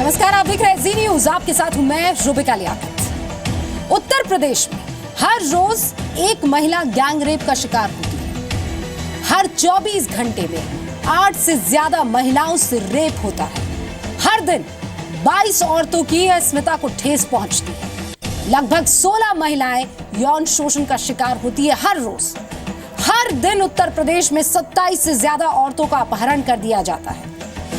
नमस्कार, आप देख रहे हैं जी न्यूज। आपके साथ हूं मैं रुबिका लियाकत। उत्तर प्रदेश में हर रोज एक महिला गैंग रेप का शिकार होती है। हर 24 घंटे में 8 से ज्यादा महिलाओं से रेप होता है। हर दिन 22 औरतों की अस्मिता को ठेस पहुंचती है। लगभग 16 महिलाएं यौन शोषण का शिकार होती है हर रोज। हर दिन उत्तर प्रदेश में 27 से ज्यादा औरतों का अपहरण कर दिया जाता है।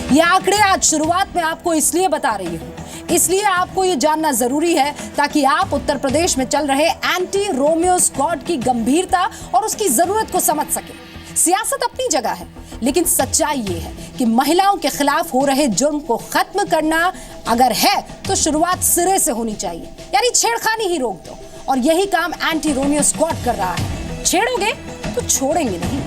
ये आंकड़े आज शुरुआत में आपको इसलिए बता रही हूं, इसलिए आपको ये जानना जरूरी है ताकि आप उत्तर प्रदेश में चल रहे एंटी रोमियो स्क्वाड की गंभीरता और उसकी जरूरत को समझ सके। सियासत अपनी जगह है, लेकिन सच्चाई ये है कि महिलाओं के खिलाफ हो रहे जुर्म को खत्म करना अगर है तो शुरुआत सिरे से होनी चाहिए, यानी छेड़खानी ही रोक दो। और यही काम एंटी रोमियो स्क्वाड कर रहा है। छेड़ोगे तो छोड़ेंगे नहीं।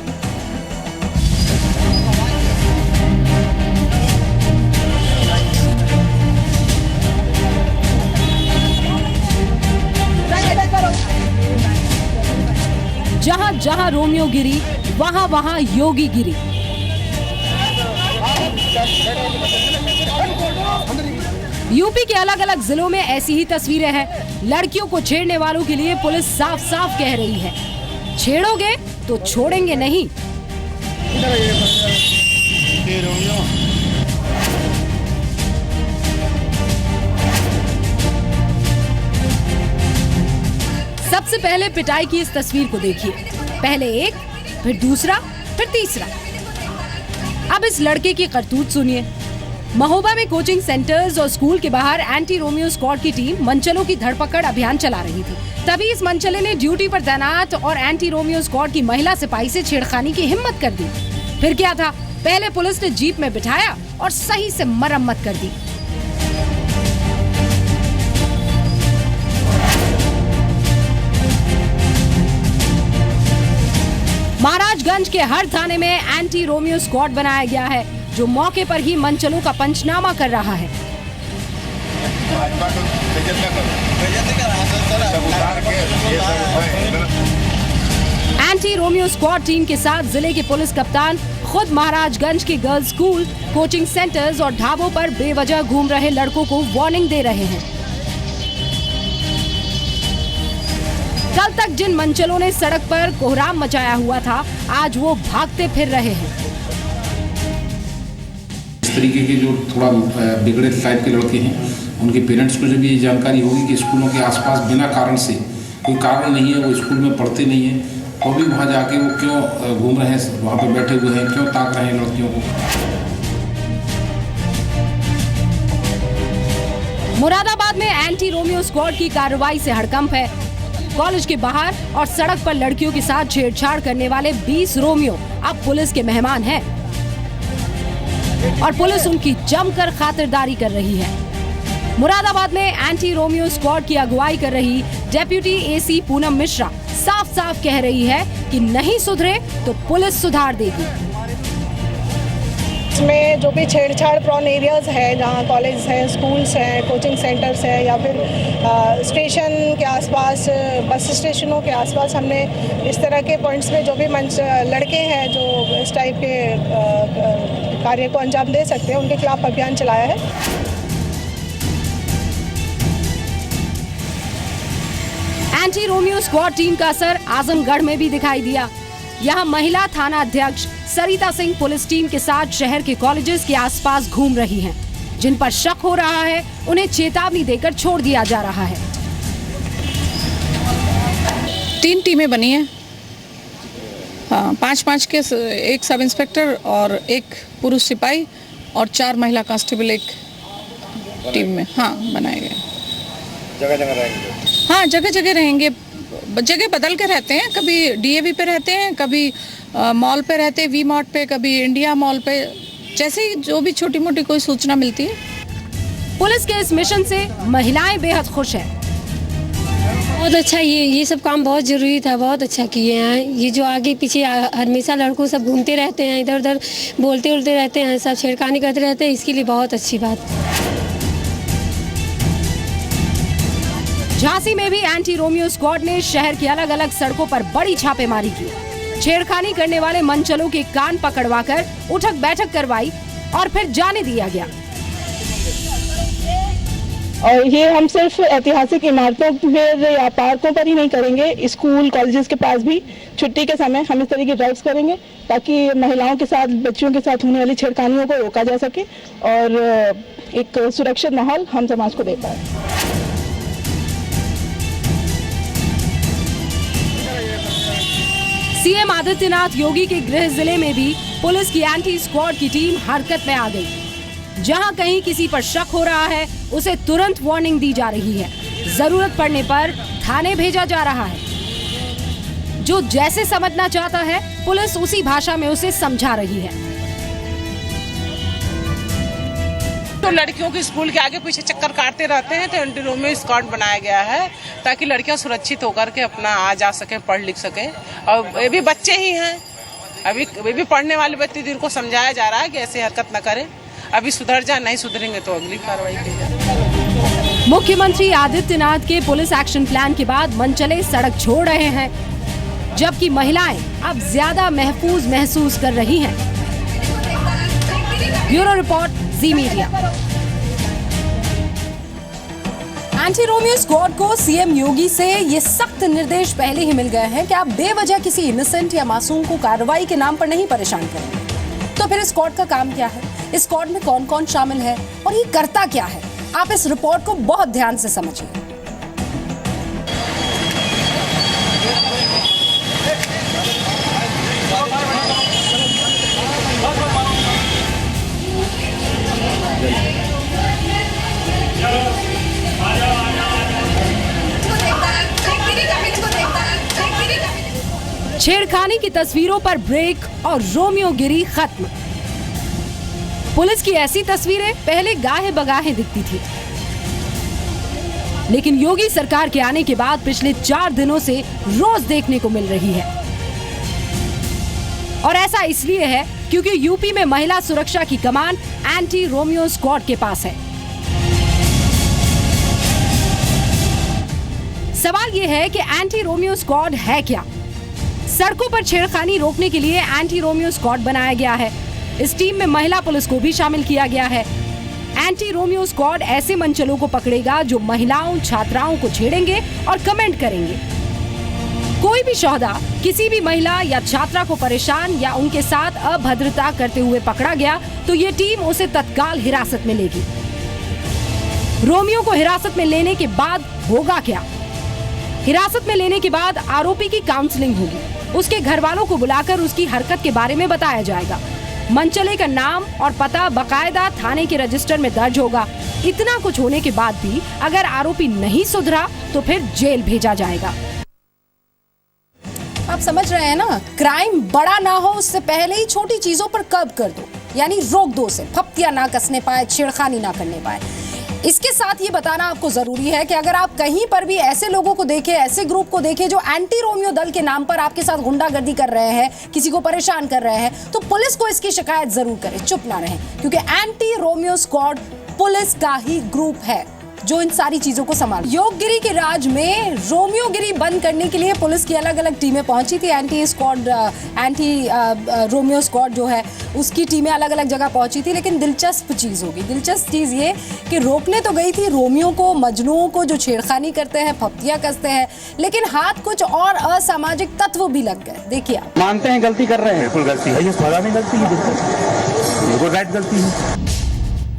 जहां जहां रोमियो गिरी वहां वहां योगी गिरी। यूपी के अलग अलग जिलों में ऐसी ही तस्वीरें हैं। लड़कियों को छेड़ने वालों के लिए पुलिस साफ साफ कह रही है, छेड़ोगे तो छोड़ेंगे नहीं। सबसे पहले पिटाई की इस तस्वीर को देखिए। पहले एक, फिर दूसरा, फिर तीसरा। अब इस लड़के की करतूत सुनिए। महोबा में कोचिंग सेंटर्स और स्कूल के बाहर एंटी रोमियो स्क्वाड की टीम मनचलों की धरपकड़ अभियान चला रही थी। तभी इस मनचले ने ड्यूटी पर तैनात और एंटी रोमियो स्क्वाड की महिला सिपाही से छेड़खानी की हिम्मत कर दी। फिर क्या था, पहले पुलिस ने जीप में बिठाया और सही से मरम्मत कर दी। महाराजगंज के हर थाने में एंटी रोमियो स्क्वाड बनाया गया है, जो मौके पर ही मनचलों का पंचनामा कर रहा है। एंटी रोमियो स्क्वाड टीम के साथ जिले के पुलिस कप्तान खुद महाराजगंज के गर्ल्स स्कूल, कोचिंग सेंटर्स और ढाबों पर बेवजह घूम रहे लड़कों को वार्निंग दे रहे हैं। कल तक जिन मनचलों ने सड़क पर कोहराम मचाया हुआ था, आज वो भागते फिर रहे हैं। इस तरीके के जो थोड़ा बिगड़े टाइप के लड़के हैं, उनके पेरेंट्स को जब ये जानकारी होगी कि स्कूलों के आसपास बिना कारण से, कोई कारण नहीं है, वो स्कूल में पढ़ते नहीं हैं, और भी वहाँ जाके वो क्यों घूम रहे हैं, वहाँ पे बैठे हुए हैं, क्यों ताक रहे हैं लड़कियों को। मुरादाबाद में एंटी रोमियो स्क्वाड की कार्रवाई से हड़कंप है। कॉलेज के बाहर और सड़क पर लड़कियों के साथ छेड़छाड़ करने वाले 20 रोमियो अब पुलिस के मेहमान हैं और पुलिस उनकी जमकर खातिरदारी कर रही है। मुरादाबाद में एंटी रोमियो स्क्वाड की अगुवाई कर रही डेप्यूटी एसी पूनम मिश्रा साफ साफ कह रही है कि नहीं सुधरे तो पुलिस सुधार देगी। इसमें जो भी छेड़छाड़ प्रॉन एरियाज है, जहाँ कॉलेज हैं, स्कूल्स हैं, कोचिंग सेंटर्स हैं, या फिर स्टेशन के आसपास, बस स्टेशनों के आसपास, हमने इस तरह के पॉइंट्स में जो भी लड़के हैं जो इस टाइप के कार्य को अंजाम दे सकते हैं, उनके खिलाफ अभियान चलाया है। एंटी रोमियो स्क्वाड टीम का असर आजमगढ़ में भी दिखाई दिया। यहाँ महिला थाना अध्यक्ष सरिता सिंह पुलिस टीम के साथ शहर के कॉलेजेस के आसपास घूम रही हैं। जिन पर शक हो रहा है उन्हें चेतावनी देकर छोड़ दिया जा रहा है। 3 टीमें बनी हैं, 5-5 के, एक सब इंस्पेक्टर और एक पुरुष सिपाही और 4 महिला कांस्टेबल एक टीम में बनाए गए। जगह जगह रहेंगे। हाँ, जगह जगह रहेंगे, जगह बदल के रहते हैं। कभी डीएवी पे रहते हैं, कभी मॉल पे रहते हैं, वी मार्ट पे, कभी इंडिया मॉल पे, जैसे ही जो भी छोटी मोटी कोई सूचना मिलती है। पुलिस के इस मिशन से महिलाएं बेहद खुश हैं। बहुत अच्छा, ये सब काम बहुत जरूरी था, बहुत अच्छा किए हैं। ये जो आगे पीछे हमेशा लड़कों सब घूमते रहते हैं, इधर उधर बोलते उलते रहते हैं, सब छेड़खानी करते रहते हैं, इसके लिए बहुत अच्छी बात। झांसी में भी एंटी रोमियो स्क्वाड ने शहर की अलग अलग सड़कों पर बड़ी छापेमारी की। छेड़खानी करने वाले मनचलों के कान पकड़वाकर उठक बैठक करवाई और फिर जाने दिया गया। और ये हम सिर्फ ऐतिहासिक इमारतों पर या पार्कों पर ही नहीं करेंगे, स्कूल कॉलेजेस के पास भी छुट्टी के समय हम इस तरह की ड्राइव्स करेंगे ताकि महिलाओं के साथ, बच्चियों के साथ होने वाली छेड़खानियों को रोका जा सके और एक सुरक्षित माहौल हम समाज को दे पाए। सीएम आदित्यनाथ योगी के गृह जिले में भी पुलिस की एंटी स्क्वाड की टीम हरकत में आ गई। जहां कहीं किसी पर शक हो रहा है, उसे तुरंत वार्निंग दी जा रही है। जरूरत पड़ने पर थाने भेजा जा रहा है। जो जैसे समझना चाहता है, पुलिस उसी भाषा में उसे समझा रही है। तो लड़कियों के स्कूल के आगे पीछे चक्कर काटते रहते हैं, तो एंटी रोमियो स्क्वाड बनाया गया है ताकि लड़कियां सुरक्षित होकर के अपना आ जा सके, पढ़ लिख सके। और ये भी बच्चे ही हैं, अभी भी पढ़ने वाले बच्चे, जिनको समझाया जा रहा है कि ऐसे हरकत न करें, अभी सुधर जाए, नहीं सुधरेंगे तो अगली कार्रवाई की जाए। मुख्यमंत्री आदित्यनाथ के पुलिस एक्शन प्लान के बाद मनचले सड़क छोड़ रहे हैं, जबकि महिलाएं अब ज्यादा महफूज महसूस कर रही हैं। ब्यूरो रिपोर्ट, जी मीडिया। एंटी रोमियो स्क्वाड को सीएम योगी से ये सख्त निर्देश पहले ही मिल गए हैं कि आप बेवजह किसी इनोसेंट या मासूम को कार्रवाई के नाम पर नहीं परेशान करेंगे। तो फिर स्क्वाड का काम क्या है, इस स्क्वाड में कौन कौन शामिल है और ये करता क्या है? आप इस रिपोर्ट को बहुत ध्यान से समझिए। छेड़खानी की तस्वीरों पर ब्रेक और रोमियोगिरी खत्म। पुलिस की ऐसी तस्वीरें पहले गाहे बगाहे दिखती थी, लेकिन योगी सरकार के आने के बाद पिछले 4 दिनों से रोज देखने को मिल रही है। और ऐसा इसलिए है क्योंकि यूपी में महिला सुरक्षा की कमान एंटी रोमियो स्क्वाड के पास है। सवाल यह है कि एंटी रोमियो स्क्वाड है क्या? सड़कों पर छेड़खानी रोकने के लिए एंटी रोमियो स्क्वाड बनाया गया है। इस टीम में महिला पुलिस को भी शामिल किया गया है। एंटी रोमियो स्क्वाड ऐसे मनचलों को पकड़ेगा जो महिलाओं, छात्राओं को छेड़ेंगे और कमेंट करेंगे। कोई भी शोहदा किसी भी महिला या छात्रा को परेशान या उनके साथ अभद्रता करते हुए पकड़ा गया तो ये टीम उसे तत्काल हिरासत में लेगी। रोमियो को हिरासत में लेने के बाद होगा क्या? हिरासत में लेने के बाद आरोपी की काउंसलिंग होगी। उसके घर वालों को बुलाकर उसकी हरकत के बारे में बताया जाएगा। मनचले का नाम और पता बकायदा थाने के रजिस्टर में दर्ज होगा। इतना कुछ होने के बाद भी अगर आरोपी नहीं सुधरा तो फिर जेल भेजा जाएगा। आप समझ रहे हैं ना, क्राइम बड़ा ना हो उससे पहले ही छोटी चीजों पर कर्ब कर दो, यानी रोक दो उसे, फप्तियां ना कसने पाए, छेड़खानी ना करने पाए। इसके साथ ये बताना आपको जरूरी है कि अगर आप कहीं पर भी ऐसे लोगों को देखें, ऐसे ग्रुप को देखें जो एंटी रोमियो दल के नाम पर आपके साथ गुंडागर्दी कर रहे हैं, किसी को परेशान कर रहे हैं, तो पुलिस को इसकी शिकायत जरूर करें, चुप ना रहें, क्योंकि एंटी रोमियो स्क्वाड पुलिस का ही ग्रुप है जो इन सारी चीजों को संभाल। योगगिरी के राज में रोमियोगिरी बंद करने के लिए पुलिस की अलग अलग टीमें पहुंची थी। एंटी रोमियो स्क्वाड जो है उसकी टीमें अलग अलग जगह पहुंची थी। लेकिन दिलचस्प चीज ये कि रोकने तो गई थी रोमियो को, मजनुओं को जो छेड़खानी करते हैं, फप्तियां कसते हैं, लेकिन हाथ कुछ और असामाजिक तत्व भी लग गए। देखिए, आप मानते हैं गलती कर रहे हैं, बिल्कुल गलती है, ये सजा में गलती है, बिल्कुल राइट गलती है।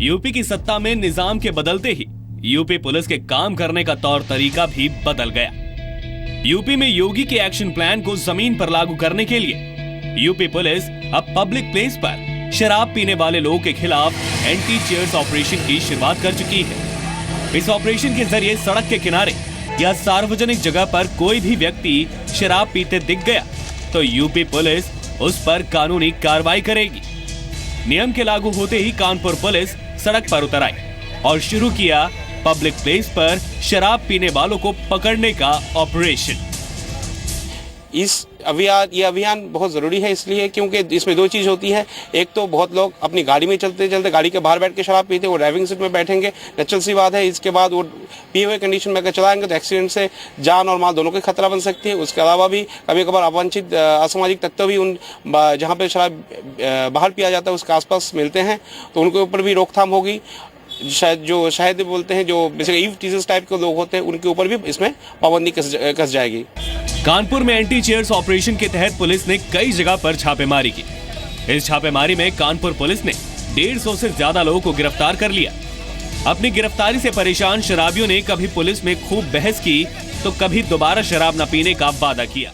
यूपी की सत्ता में निजाम के बदलते ही यूपी पुलिस के काम करने का तौर तरीका भी बदल गया। यूपी में योगी के एक्शन प्लान को जमीन पर लागू करने के लिए यूपी पुलिस अब पब्लिक प्लेस पर शराब पीने वाले लोगों के खिलाफ एंटी चेयर्स ऑपरेशन की शुरुआत कर चुकी है। इस ऑपरेशन के जरिए सड़क के किनारे या सार्वजनिक जगह पर कोई भी व्यक्ति शराब पीते दिख गया तो यूपी पुलिस उस पर कानूनी कार्रवाई करेगी। नियम के लागू होते ही कानपुर पुलिस सड़क पर उतर आई और शुरू किया पब्लिक प्लेस पर शराब पीने वालों को पकड़ने का ऑपरेशन। ये अभियान बहुत ज़रूरी है इसलिए क्योंकि इसमें 2 चीज़ होती है। एक तो बहुत लोग अपनी गाड़ी में चलते चलते गाड़ी के बाहर बैठ के शराब पीते, वो ड्राइविंग सीट में बैठेंगे, नेचुरल सी बात है। इसके बाद वो पिए हुए कंडीशन में अगर चलाएंगे तो एक्सीडेंट से जान और माल दोनों के खतरा बन सकती है। उसके अलावा भी कभी कभार अवांछित असामाजिक तत्व भी उन जहाँ पर शराब बाहर पिया जाता है उसके आसपास मिलते हैं, तो उनके ऊपर भी रोकथाम होगी। शायद बोलते हैं, जो बेसिकली ईव टीजर्स टाइप के लोग होते हैं, उनके ऊपर भी इसमें पाबंदी कस जाएगी। कानपुर में एंटी चेयर्स ऑपरेशन के तहत पुलिस ने कई जगह पर छापेमारी की। इस छापेमारी में कानपुर पुलिस ने 150 से ज्यादा लोगों को गिरफ्तार कर लिया। अपनी गिरफ्तारी से परेशान शराबियों ने कभी पुलिस में खूब बहस की तो कभी दोबारा शराब न पीने का वादा किया।